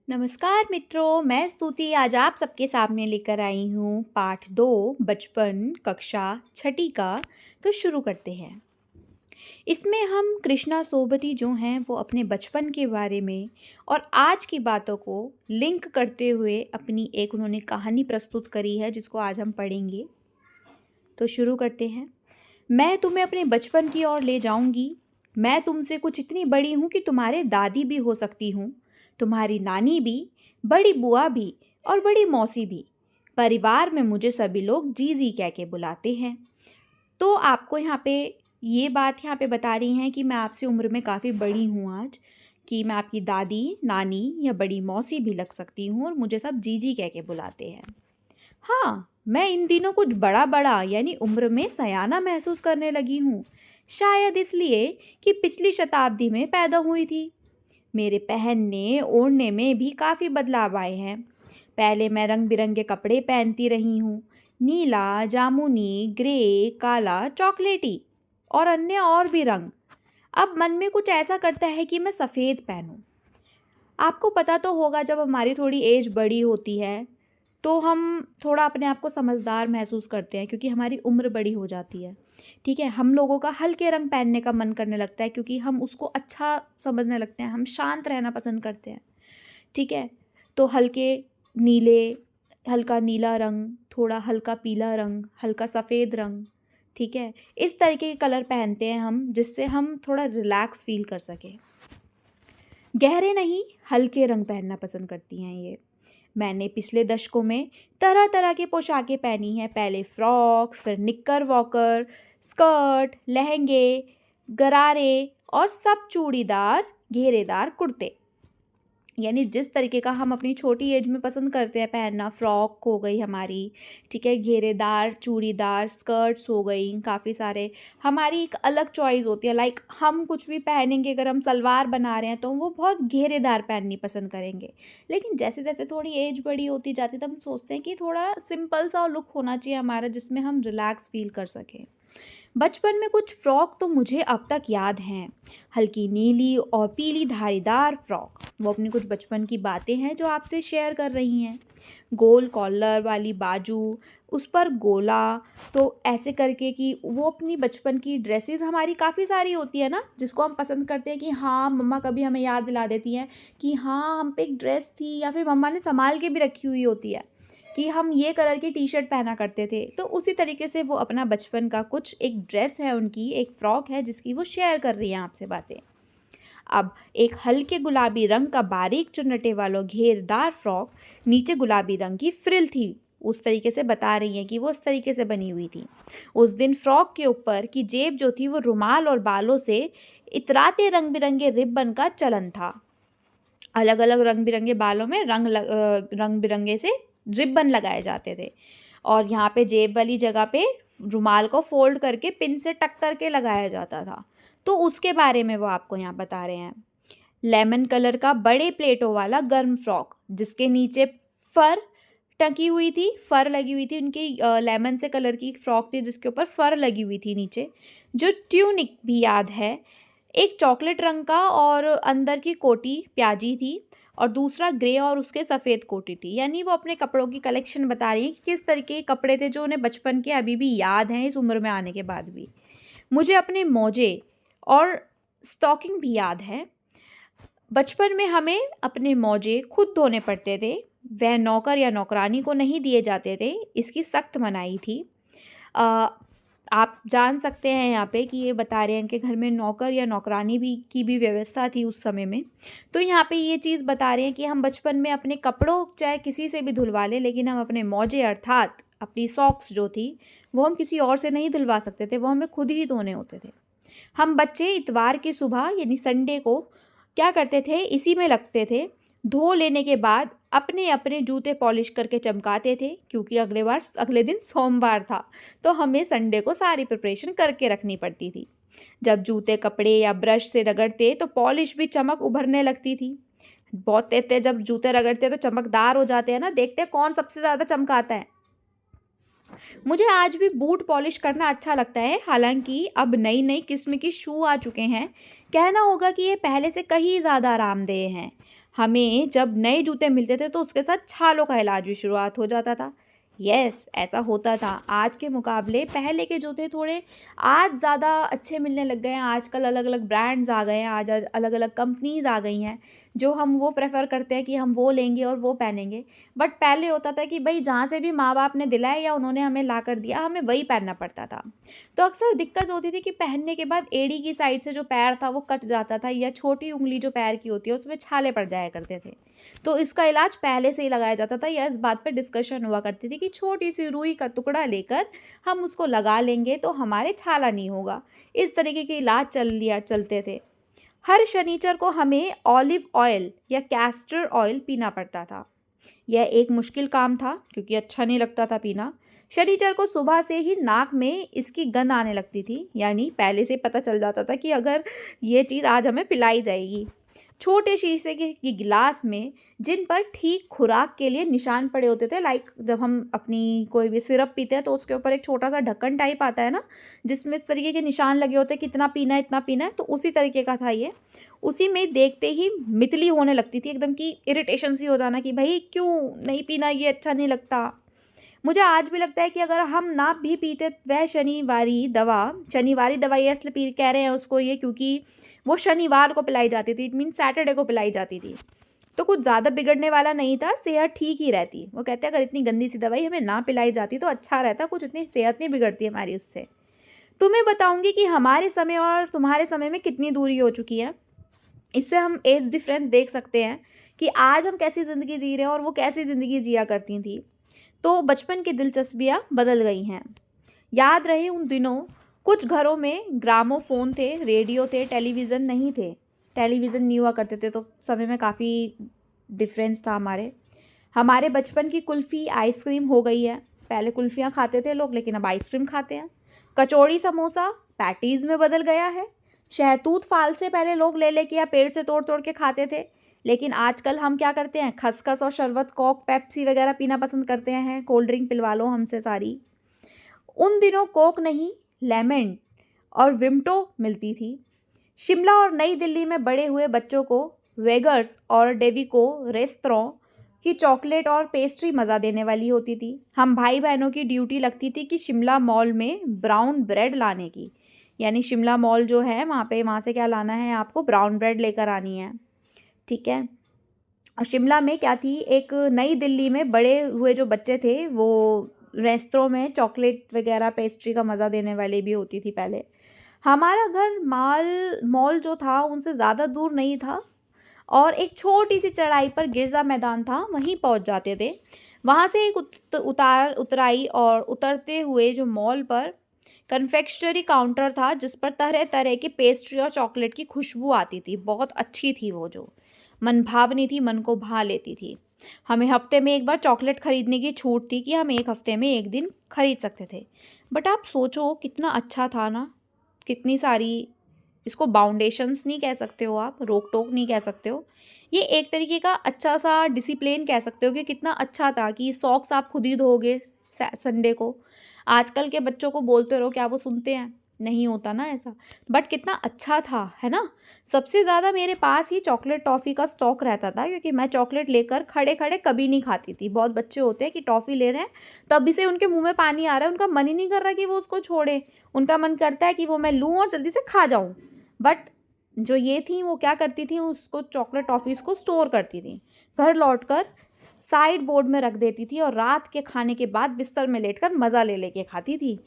नमस्कार मित्रों, मैं स्तुति आज आप सबके सामने लेकर आई हूँ पाठ 2 बचपन कक्षा छठी का। तो शुरू करते हैं। इसमें हम कृष्णा सोबती जो हैं वो अपने बचपन के बारे में और आज की बातों को लिंक करते हुए अपनी एक उन्होंने कहानी प्रस्तुत करी है जिसको आज हम पढ़ेंगे। तो शुरू करते हैं। मैं तुम्हें अपने बचपन की ओर ले जाऊंगी। मैं तुमसे कुछ इतनी बड़ी हूँ कि तुम्हारे दादी भी हो सकती हूँ, तुम्हारी नानी भी, बड़ी बुआ भी और बड़ी मौसी भी। परिवार में मुझे सभी लोग जीजी कह के बुलाते हैं। तो आपको यहाँ पे ये बात यहाँ पे बता रही हैं कि मैं आपसे उम्र में काफ़ी बड़ी हूँ आज, कि मैं आपकी दादी, नानी या बड़ी मौसी भी लग सकती हूँ और मुझे सब जीजी कह के बुलाते हैं। हाँ, मैं इन दिनों कुछ बड़ा-बड़ा यानी उम्र में सयाना महसूस करने लगी हूँ। शायद इसलिए कि पिछली शताब्दी में पैदा हुई थी। मेरे पहनने ओढ़ने में भी काफ़ी बदलाव आए हैं। पहले मैं रंग बिरंगे कपड़े पहनती रही हूँ। नीला, जामुनी, ग्रे, काला, चॉकलेटी और अन्य और भी रंग। अब मन में कुछ ऐसा करता है कि मैं सफ़ेद पहनूं। आपको पता तो होगा, जब हमारी थोड़ी एज बड़ी होती है तो हम थोड़ा अपने आप को समझदार महसूस करते हैं क्योंकि हमारी उम्र बड़ी हो जाती है। ठीक है, हम लोगों का हल्के रंग पहनने का मन करने लगता है क्योंकि हम उसको अच्छा समझने लगते हैं, हम शांत रहना पसंद करते हैं। ठीक है, तो हल्के नीले, हल्का नीला रंग, थोड़ा हल्का पीला रंग, हल्का सफ़ेद रंग। ठीक है, इस तरीके के कलर पहनते हैं हम जिससे हम थोड़ा रिलैक्स फील कर सकें। गहरे नहीं, हल्के रंग पहनना पसंद करती हैं ये। मैंने पिछले दशकों में तरह तरह की पोशाकें पहनी हैं। पहले फ्रॉक, फिर निक्कर वॉकर, स्कर्ट, लहंगे, गरारे और सब चूड़ीदार घेरेदार कुर्ते। यानी जिस तरीके का हम अपनी छोटी एज में पसंद करते हैं पहनना, फ्रॉक हो गई हमारी, ठीक है, घेरेदार चूड़ीदार स्कर्ट्स हो गई, काफ़ी सारे हमारी एक अलग चॉइस होती है। लाइक हम कुछ भी पहनेंगे, अगर हम सलवार बना रहे हैं तो वो बहुत घेरेदार पहननी पसंद करेंगे। लेकिन जैसे जैसे थोड़ी एज बड़ी होती जाती है तब हम सोचते हैं कि थोड़ा सिंपल सा लुक होना चाहिए हमारा जिसमें हम रिलैक्स फील कर सकें। बचपन में कुछ फ्रॉक तो मुझे अब तक याद हैं। हल्की नीली और पीली धारीदार फ्रॉक, वो अपनी कुछ बचपन की बातें हैं जो आपसे शेयर कर रही हैं। गोल कॉलर वाली बाजू, उस पर गोला, तो ऐसे करके कि वो अपनी बचपन की ड्रेसेस हमारी काफ़ी सारी होती है ना जिसको हम पसंद करते हैं कि हाँ, मम्मा कभी हमें याद दिला देती हैं कि हाँ, हम पे एक ड्रेस थी या फिर मम्मा ने संभाल के भी रखी हुई होती है कि हम ये कलर की टी शर्ट पहना करते थे। तो उसी तरीके से वो अपना बचपन का कुछ एक ड्रेस है उनकी, एक फ़्रॉक है जिसकी वो शेयर कर रही हैं आपसे बातें। अब एक हल्के गुलाबी रंग का बारीक चुन्नटे वाला घेरदार फ्रॉक, नीचे गुलाबी रंग की फ्रिल थी। उस तरीके से बता रही हैं कि वो उस तरीके से बनी हुई थी। उस दिन फ्रॉक के ऊपर की जेब जो थी वो रुमाल और बालों से इतराते रंग बिरंगे रिबन का चलन था। अलग अलग रंग बिरंगे बालों में रंग बिरंगे से रिबन लगाए जाते थे और यहाँ पे जेब वाली जगह पे रुमाल को फोल्ड करके पिन से टक करके लगाया जाता था। तो उसके बारे में वो आपको यहाँ बता रहे हैं। लेमन कलर का बड़े प्लेटों वाला गर्म फ्रॉक जिसके नीचे फर टकी हुई थी, फर लगी हुई थी उनकी, लेमन से कलर की फ्रॉक थी जिसके ऊपर फर लगी हुई थी नीचे, जो ट्यूनिक भी याद है। एक चॉकलेट रंग का और अंदर की कोटी प्याजी थी और दूसरा ग्रे और उसके सफ़ेद कोटी थी। यानी वो अपने कपड़ों की कलेक्शन बता रही है कि किस तरीके के कपड़े थे जो उन्हें बचपन के अभी भी याद हैं इस उम्र में आने के बाद भी। मुझे अपने मोजे और स्टॉकिंग भी याद है। बचपन में हमें अपने मोजे खुद धोने पड़ते थे, वह नौकर या नौकरानी को नहीं दिए जाते थे, इसकी सख्त मनाही थी। अ, आप जान सकते हैं यहाँ पे कि ये बता रहे हैं कि घर में नौकर या नौकरानी भी की भी व्यवस्था थी उस समय में। तो यहाँ पे ये चीज़ बता रहे हैं कि हम बचपन में अपने कपड़ों चाहे किसी से भी धुलवा लें, लेकिन हम अपने मोजे अर्थात अपनी सॉक्स जो थी वो हम किसी और से नहीं धुलवा सकते थे, वो हमें खुद ही धोने होते थे। हम बच्चे इतवार की सुबह यानी संडे को क्या करते थे, इसी में लगते थे। धो लेने के बाद अपने अपने जूते पॉलिश करके चमकाते थे क्योंकि अगले दिन सोमवार था, तो हमें संडे को सारी प्रिपरेशन करके रखनी पड़ती थी। जब जूते कपड़े या ब्रश से रगड़ते तो पॉलिश भी चमक उभरने लगती थी। बहुत तेज जब जूते रगड़ते तो चमकदार हो जाते हैं ना, देखते हैं कौन सबसे ज़्यादा चमकाता है। मुझे आज भी बूट पॉलिश करना अच्छा लगता है, हालांकि अब नई नई किस्म की शू आ चुके हैं। कहना होगा कि ये पहले से कहीं ज़्यादा आरामदेह हैं। हमें जब नए जूते मिलते थे तो उसके साथ छालों का इलाज भी शुरुआत हो जाता था। यस, ऐसा होता था। आज के मुकाबले पहले के जूते थोड़े आज ज़्यादा अच्छे मिलने लग गए हैं। आजकल अलग-अलग ब्रांड्स आ गए हैं, आज आज अलग-अलग कंपनीज़ आ गई हैं, जो हम वो प्रेफ़र करते हैं कि हम वो लेंगे और वो पहनेंगे। बट पहले होता था कि भई जहाँ से भी माँ-बाप ने दिलाया या उन्होंने हमें लाकर दिया, हमें वही पहनना पड़ता था। तो अक्सर दिक्कत होती थी कि पहनने के बाद एड़ी की साइड से जो पैर था वो कट जाता था, या छोटी उँगली जो पैर की होती है उसमें छाले पड़ जाया करते थे। तो इसका इलाज पहले से ही लगाया जाता था, या इस बात पे डिस्कशन हुआ करती थी कि छोटी-सी रुई का टुकड़ा लेकर हम उसको लगा लेंगे तो हमारे छाला नहीं होगा। इस तरीके के इलाज चलते थे। हर शनिचर को हमें ऑलिव ऑयल या कैस्टर ऑयल पीना पड़ता था। यह एक मुश्किल काम था क्योंकि अच्छा नहीं लगता था पीना। शनिचर को सुबह से ही नाक में इसकी गंध आने लगती थी, यानी पहले से पता चल जाता था कि अगर ये चीज़ आज हमें पिलाई जाएगी। छोटे शीशे के गिलास में जिन पर ठीक खुराक के लिए निशान पड़े होते थे, लाइक जब हम अपनी कोई भी सिरप पीते हैं तो उसके ऊपर एक छोटा सा ढक्कन टाइप आता है ना, जिसमें इस तरीके के निशान लगे होते हैं कि इतना पीना है इतना पीना है, तो उसी तरीके का था ये। उसी में देखते ही मितली होने लगती थी, एकदम की इरिटेशन सी हो जाना कि भाई क्यों नहीं पीना, ये अच्छा नहीं लगता। मुझे आज भी लगता है कि अगर हम ना भी पीते वह शनिवारी दवा ये इसलिए पी कह रहे हैं उसको ये क्योंकि वो शनिवार को पिलाई जाती थी, इट मीन सैटरडे को पिलाई जाती थी। तो कुछ ज़्यादा बिगड़ने वाला नहीं था, सेहत ठीक ही रहती। वो कहते हैं अगर इतनी गंदी सी दवाई हमें ना पिलाई जाती तो अच्छा रहता, कुछ इतनी सेहत नहीं बिगड़ती हमारी उससे। तुम्हें बताऊँगी कि हमारे समय और तुम्हारे समय में कितनी दूरी हो चुकी है। इससे हम एज डिफरेंस देख सकते हैं कि आज हम कैसी ज़िंदगी जी रहे हैं और वो कैसी ज़िंदगी जिया करती थी। तो बचपन की दिलचस्पियाँ बदल गई हैं। याद रहे उन दिनों कुछ घरों में ग्रामोफोन थे, रेडियो थे, टेलीविज़न नहीं थे। टेलीविज़न नहीं हुआ करते थे तो समय में काफ़ी डिफरेंस था हमारे। हमारे बचपन की कुल्फ़ी आइसक्रीम हो गई है। पहले कुल्फ़ियाँ खाते थे लोग लेकिन अब आइसक्रीम खाते हैं। कचौड़ी समोसा पैटीज़ में बदल गया है। शहतूत फाल से पहले लोग ले-ले के या पेड़ से तोड़-तोड़ के खाते थे। लेकिन आजकल हम क्या करते हैं, खसखस और शरबत, कोक, पेप्सी वगैरह पीना पसंद करते हैं। कोल्ड ड्रिंक पिलवा लो हमसे सारी। उन दिनों कोक नहीं, लेमन और विम्टो मिलती थी। शिमला और नई दिल्ली में बड़े हुए बच्चों को वेगर्स और डेविको रेस्तरां की चॉकलेट और पेस्ट्री मज़ा देने वाली होती थी। हम भाई बहनों की ड्यूटी लगती थी कि शिमला मॉल में ब्राउन ब्रेड लाने की, यानी शिमला मॉल जो है वहाँ से क्या लाना है, आपको ब्राउन ब्रेड लेकर आनी है, ठीक है। और शिमला में क्या थी, एक नई दिल्ली में बड़े हुए जो बच्चे थे वो रेस्तरां में चॉकलेट वगैरह पेस्ट्री का मज़ा देने वाली भी होती थी पहले। हमारा घर मॉल जो था उनसे ज़्यादा दूर नहीं था और एक छोटी सी चढ़ाई पर गिरजा मैदान था, वहीं पहुंच जाते थे। वहाँ से एक उतराई और उतरते हुए जो मॉल पर कन्फेक्शनरी काउंटर था जिस पर तरह तरह की पेस्ट्री और चॉकलेट की खुशबू आती थी। बहुत अच्छी थी वो, जो मन भावनी थी, मन को भा लेती थी। हमें हफ्ते में एक बार चॉकलेट खरीदने की छूट थी कि हम एक हफ्ते में एक दिन खरीद सकते थे। बट आप सोचो कितना अच्छा था ना, कितनी सारी, इसको बाउंडेशंस नहीं कह सकते हो आप, रोक टोक नहीं कह सकते हो, ये एक तरीके का अच्छा सा डिसिप्लिन कह सकते हो कि कितना अच्छा था कि सॉक्स आप खुद ही धोगे संडे को। आजकल के बच्चों को बोलते रहो, क्या वो सुनते हैं? नहीं होता ना ऐसा। बट कितना अच्छा था, है ना। सबसे ज़्यादा मेरे पास ही चॉकलेट टॉफ़ी का स्टॉक रहता था क्योंकि मैं चॉकलेट लेकर खड़े खड़े कभी नहीं खाती थी। बहुत बच्चे होते हैं कि टॉफ़ी ले रहे हैं तभी से उनके मुंह में पानी आ रहा है, उनका मन ही नहीं कर रहा कि वो उसको छोड़े, उनका मन करता है कि वो मैं लूँ और जल्दी से खा जाऊँ। बट जो ये थी वो क्या करती थी, उसको चॉकलेट टॉफ़ीज़ को स्टोर करती थी, घर लौटकर साइड बोर्ड में रख देती थी और रात के खाने के बाद बिस्तर में लेटकर मज़ा ले लेके खाती थी।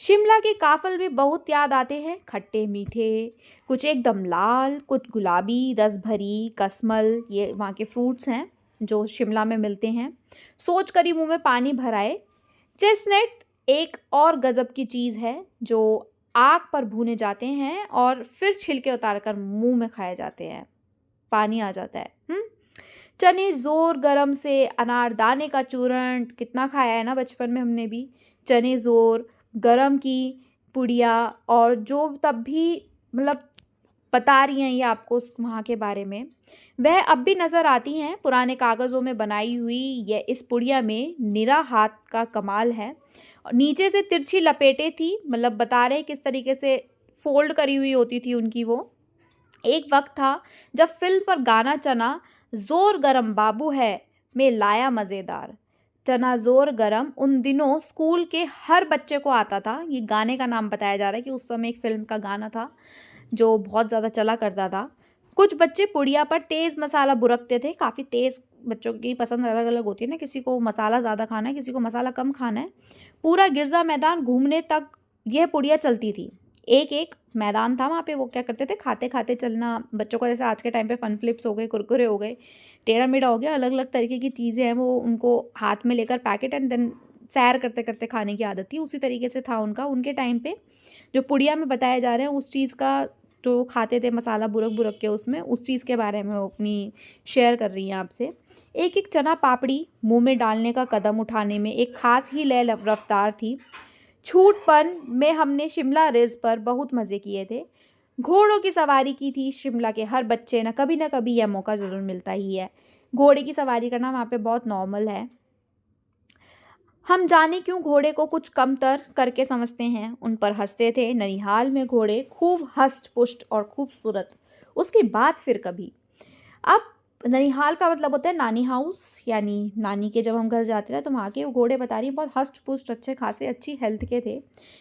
शिमला के काफल भी बहुत याद आते हैं, खट्टे मीठे, कुछ एकदम लाल, कुछ गुलाबी, रस भरी, कसमल, ये वहाँ के फ्रूट्स हैं जो शिमला में मिलते हैं। सोच कर ही मुँह में पानी भर आए। चेस्टनट एक और गज़ब की चीज़ है जो आग पर भूने जाते हैं और फिर छिलके उतार कर मुँह में खाए जाते हैं, पानी आ जाता है। चने ज़ोर गरम से, अनारदाने का चूर्ण कितना खाया है ना बचपन में हमने भी। चने ज़ोर, गरम की पुड़िया, और जो तब भी मतलब बता रही हैं ये आपको वहाँ के बारे में, वह अब भी नज़र आती हैं पुराने कागज़ों में बनाई हुई। ये इस पुड़िया में निरा हाथ का कमाल है। और नीचे से तिरछी लपेटें थी, मतलब बता रहे किस तरीके से फ़ोल्ड करी हुई होती थी उनकी वो। एक वक्त था जब फिल्म पर गाना चना ज़ोर गरम बाबू है मैं लाया मज़ेदार। चना ज़ोर गरम उन दिनों स्कूल के हर बच्चे को आता था। ये गाने का नाम बताया जा रहा है कि उस समय एक फ़िल्म का गाना था जो बहुत ज़्यादा चला करता था। कुछ बच्चे पुड़िया पर तेज़ मसाला बुरकते थे। काफ़ी तेज़ बच्चों की पसंद अलग-अलग होती है ना, किसी को मसाला ज़्यादा खाना है, किसी को मसाला कम खाना है। पूरा गिरजा मैदान घूमने तक यह पुड़िया चलती थी। एक-एक मैदान था वहाँ पे, वो क्या करते थे, खाते-खाते चलना। बच्चों को जैसे आज के टाइम पे फन फ्लिप्स हो गए, कुरकुरे हो गए, टेढ़ा-मेढ़ा हो गया, अलग-अलग तरीके की चीज़ें हैं, वो उनको हाथ में लेकर पैकेट एंड देन सैर करते-करते खाने की आदत थी। उसी तरीके से था उनका। उनके टाइम पे जो पुड़िया में बताए जा रहे हैं उस चीज़ का जो खाते थे मसाला बुरक-बुरक के उसमें, उस चीज़ के बारे में वो अपनी शेयर कर रही हैं आपसे। एक-एक चना पापड़ी मुँह में डालने का कदम उठाने में एक ख़ास ही लय रफ़्तार थी। छूटपन में हमने शिमला रिज़ पर बहुत मज़े किए थे। घोड़ों की सवारी की थी शिमला के हर बच्चे न कभी यह मौका ज़रूर मिलता ही है। घोड़े की सवारी करना वहाँ पे बहुत नॉर्मल है। हम जाने क्यों घोड़े को कुछ कमतर करके समझते हैं, उन पर हँसते थे। ननिहाल में घोड़े खूब हष्ट-पुष्ट और खूबसूरत। उसकी बात फिर कभी। अब ननिहाल का मतलब होता है नानी हाउस, यानी नानी के जब हम घर जाते हैं तो वहाँ के वो घोड़े बता रही हैं बहुत हष्ट-पुष्ट, अच्छे खासे अच्छी हेल्थ के थे।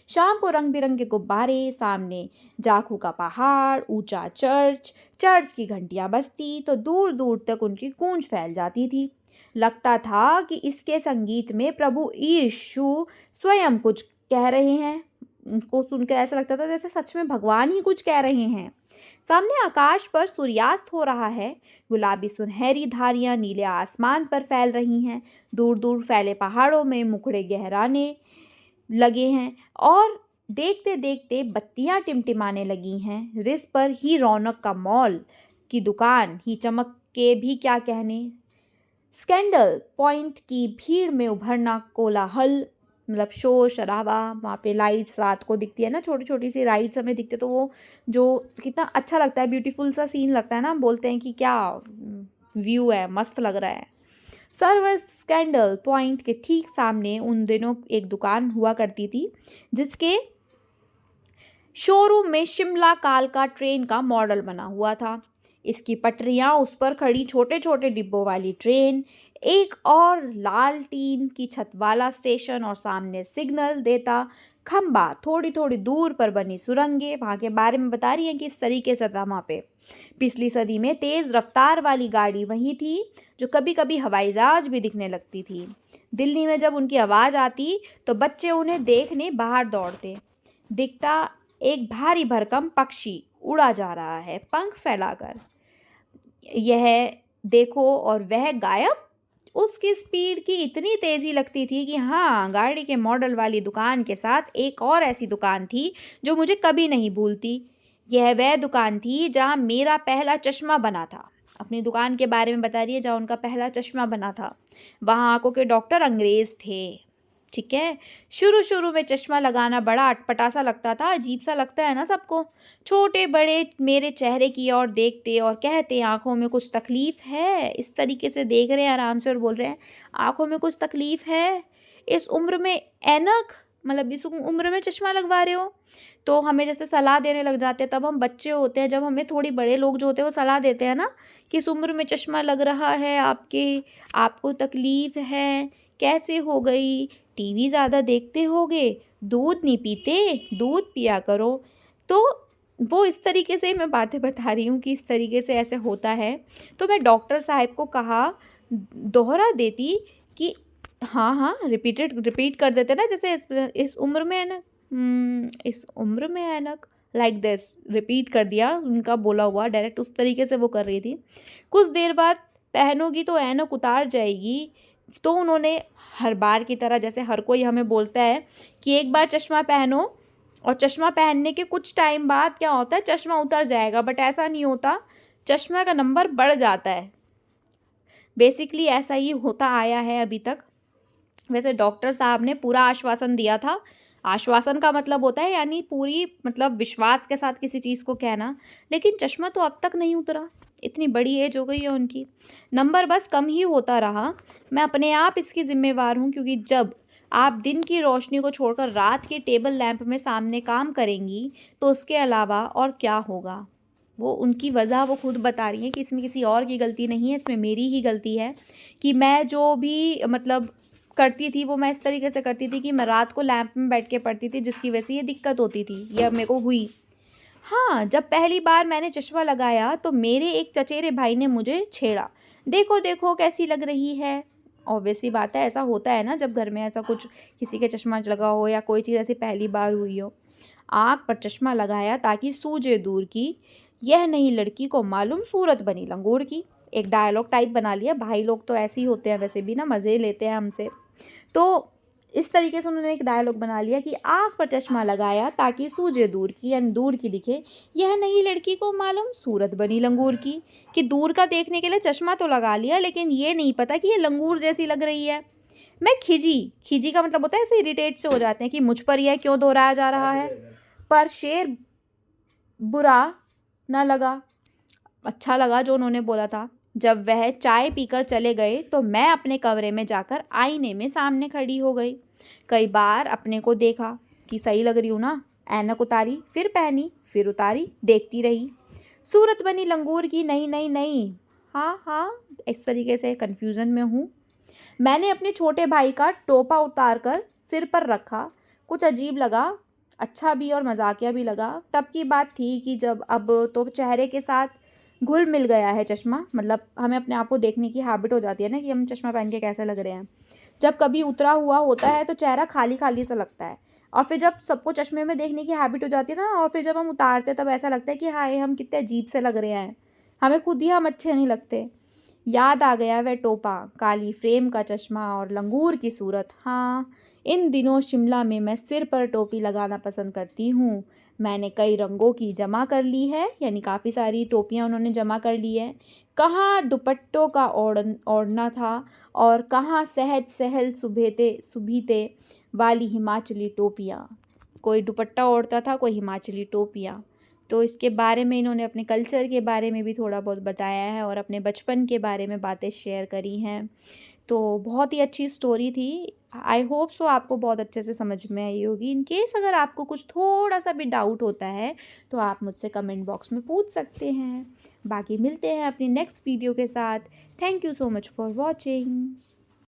शाम को रंग-बिरंगे गुब्बारे, सामने जाखू का पहाड़, ऊँचा चर्च, चर्च की घंटियाँ बजती तो दूर-दूर तक उनकी गूंज फैल जाती थी। लगता था कि इसके संगीत में प्रभु यीशु स्वयं कुछ कह रहे हैं। उनको सुनकर ऐसा लगता था जैसे सच में भगवान ही कुछ कह रहे हैं। सामने आकाश पर सूर्यास्त हो रहा है। गुलाबी सुनहरी धारियां नीले आसमान पर फैल रही हैं। दूर दूर फैले पहाड़ों में मुखड़े गहराने लगे हैं और देखते देखते बत्तियां टिमटिमाने लगी हैं। रिस पर ही रौनक का मॉल की दुकान ही चमक के भी क्या कहने। स्कैंडल पॉइंट की भीड़ में उभरना कोलाहल, मतलब शोर शराबा, वहाँ पे लाइट्स रात को दिखती है ना, छोटी छोटी सी राइड्स हमें दिखते तो वो जो कितना अच्छा लगता है, ब्यूटीफुल सा सीन लगता है ना। हम बोलते हैं कि क्या व्यू है, मस्त लग रहा है। सर्वर स्कैंडल पॉइंट के ठीक सामने उन दिनों एक दुकान हुआ करती थी जिसके शोरूम में शिमला कालका ट्रेन का मॉडल बना हुआ था। इसकी पटरियां, उस पर खड़ी छोटे छोटे डिब्बों वाली ट्रेन, एक और लाल टीन की छत वाला स्टेशन और सामने सिग्नल देता खंबा, थोड़ी थोड़ी दूर पर बनी सुरंगें वहाँ के बारे में बता रही हैं कि इस तरीके से था वहाँ पे। पिछली सदी में तेज़ रफ्तार वाली गाड़ी वही थी जो कभी कभी हवाई जहाज भी दिखने लगती थी। दिल्ली में जब उनकी आवाज़ आती तो बच्चे उन्हें देखने बाहर दौड़ते। दिखता एक भारी भरकम पक्षी उड़ा जा रहा है पंख फैलाकर। यह देखो और वह गायब। उसकी स्पीड की इतनी तेज़ी लगती थी कि हाँ, गाड़ी के मॉडल वाली दुकान के साथ एक और ऐसी दुकान थी जो मुझे कभी नहीं भूलती। यह वह दुकान थी जहाँ मेरा पहला चश्मा बना था। अपनी दुकान के बारे में बता रही है जहाँ उनका पहला चश्मा बना था। वहाँ आंखों के डॉक्टर अंग्रेज़ थे। ठीक है। शुरू शुरू में चश्मा लगाना बड़ा अटपटा सा लगता था, अजीब सा लगता है ना सबको। छोटे बड़े मेरे चेहरे की ओर देखते और कहते आंखों में कुछ तकलीफ है। इस तरीके से देख रहे हैं आराम से और बोल रहे हैं आंखों में कुछ तकलीफ है, इस उम्र में ऐनक, मतलब इस उम्र में चश्मा लगवा रहे हो। तो हमें जैसे सलाह देने लग जाते हैं, तब हम बच्चे होते हैं, जब हमें थोड़ी बड़े लोग जो होते हैं वो सलाह देते हैं ना कि इस उम्र में चश्मा लग रहा है आपके, आपको तकलीफ है, कैसे हो गई, टीवी ज़्यादा देखते होगे, दूध नहीं पीते, दूध पिया करो। तो वो इस तरीके से मैं बातें बता रही हूँ कि इस तरीके से ऐसे होता है। तो मैं डॉक्टर साहब को कहा, दोहरा देती कि हाँ हाँ, रिपीट कर देते ना, जैसे इस उम्र में ऐनक, इस उम्र में ऐनक, लाइक दिस रिपीट कर दिया उनका बोला हुआ, डायरेक्ट उस तरीके से वो कर रही थी। कुछ देर बाद पहनोगी तो ऐनक उतार जाएगी। तो उन्होंने हर बार की तरह, जैसे हर कोई हमें बोलता है कि एक बार चश्मा पहनो और चश्मा पहनने के कुछ टाइम बाद क्या होता है, चश्मा उतर जाएगा, बट ऐसा नहीं होता, चश्मा का नंबर बढ़ जाता है। बेसिकली ऐसा ही होता आया है अभी तक। वैसे डॉक्टर साहब ने पूरा आश्वासन दिया था। आश्वासन का मतलब होता है यानी पूरी, मतलब विश्वास के साथ किसी चीज़ को कहना। लेकिन चश्मा तो अब तक नहीं उतरा, इतनी बड़ी एज हो गई है उनकी, नंबर बस कम ही होता रहा। मैं अपने आप इसकी जिम्मेवार हूँ, क्योंकि जब आप दिन की रोशनी को छोड़कर रात के टेबल लैंप में सामने काम करेंगी तो उसके अलावा और क्या होगा। वो उनकी वजह वो खुद बता रही हैं कि इसमें किसी और की गलती नहीं है, इसमें मेरी ही गलती है कि मैं जो भी मतलब करती थी वो मैं इस तरीके से करती थी कि मैं रात को लैंप में बैठ के पढ़ती थी, जिसकी वजह से ये दिक्कत होती थी, यह मेरे को हुई। हाँ, जब पहली बार मैंने चश्मा लगाया तो मेरे एक चचेरे भाई ने मुझे छेड़ा, देखो देखो कैसी लग रही है। ऑब्वियस सी बात है, ऐसा होता है ना जब घर में ऐसा कुछ किसी के चश्मा लगा हो या कोई चीज़ ऐसी पहली बार हुई हो। आँख पर चश्मा लगाया ताकि सूझे दूर की, यह नहीं लड़की को मालूम सूरत बनी लंगूर की। एक डायलॉग टाइप बना लिया, भाई लोग तो ऐसे ही होते हैं, वैसे भी ना मज़े लेते हैं हमसे। तो इस तरीके से उन्होंने एक डायलॉग बना लिया कि आँख पर चश्मा लगाया ताकि सूझे दूर की, यानी दूर की दिखे, यह नहीं लड़की को मालूम सूरत बनी लंगूर की। कि दूर का देखने के लिए चश्मा तो लगा लिया, लेकिन ये नहीं पता कि ये लंगूर जैसी लग रही है। मैं खिजी, खिजी का मतलब होता है ऐसे इरिटेट से हो जाते हैं कि मुझ पर यह क्यों दोहराया जा रहा है। पर शेर बुरा न लगा, अच्छा लगा जो उन्होंने बोला था। जब वह चाय पीकर चले गए तो मैं अपने कमरे में जाकर आईने में सामने खड़ी हो गई। कई बार अपने को देखा कि सही लग रही हूँ ना, ऐनक उतारी, फिर पहनी, फिर उतारी, देखती रही। सूरत बनी लंगूर की, नहीं नहीं नहीं, हाँ हाँ, इस तरीके से कन्फ्यूज़न में हूँ। मैंने अपने छोटे भाई का टोपा उतार कर सिर पर रखा। कुछ अजीब लगा, अच्छा भी और मजाकिया भी लगा। तब की बात थी कि जब अब तो चेहरे के साथ घुल मिल गया है चश्मा, मतलब हमें अपने आप को देखने की हैबिट हो जाती है ना कि हम चश्मा पहन के कैसे लग रहे हैं। जब कभी उतरा हुआ होता है तो चेहरा खाली खाली सा लगता है, और फिर जब सबको चश्मे में देखने की हैबिट हो जाती है ना, और फिर जब हम उतारते हैं तब ऐसा लगता है कि हाय हम कितने अजीब से लग रहे हैं, हमें खुद ही हम अच्छे नहीं लगते। याद आ गया वह टोपा, काली फ्रेम का चश्मा और लंगूर की सूरत। हाँ, इन दिनों शिमला में मैं सिर पर टोपी लगाना पसंद करती हूँ। मैंने कई रंगों की जमा कर ली है, यानी काफ़ी सारी टोपियाँ उन्होंने जमा कर ली है। कहाँ दुपट्टों का ओढ़ना था और कहाँ सहज सहल सुभेते सुभीते वाली हिमाचली टोपियाँ। कोई दुपट्टा ओढ़ता था, कोई हिमाचली टोपियाँ। तो इसके बारे में इन्होंने अपने कल्चर के बारे में भी थोड़ा बहुत बताया है और अपने बचपन के बारे में बातें शेयर करी हैं। तो बहुत ही अच्छी स्टोरी थी। आई होप सो आपको बहुत अच्छे से समझ में आई होगी। इन केस अगर आपको कुछ थोड़ा सा भी डाउट होता है तो आप मुझसे कमेंट बॉक्स में पूछ सकते हैं। बाकी मिलते हैं अपनी नेक्स्ट वीडियो के साथ। Thank you so much for watching.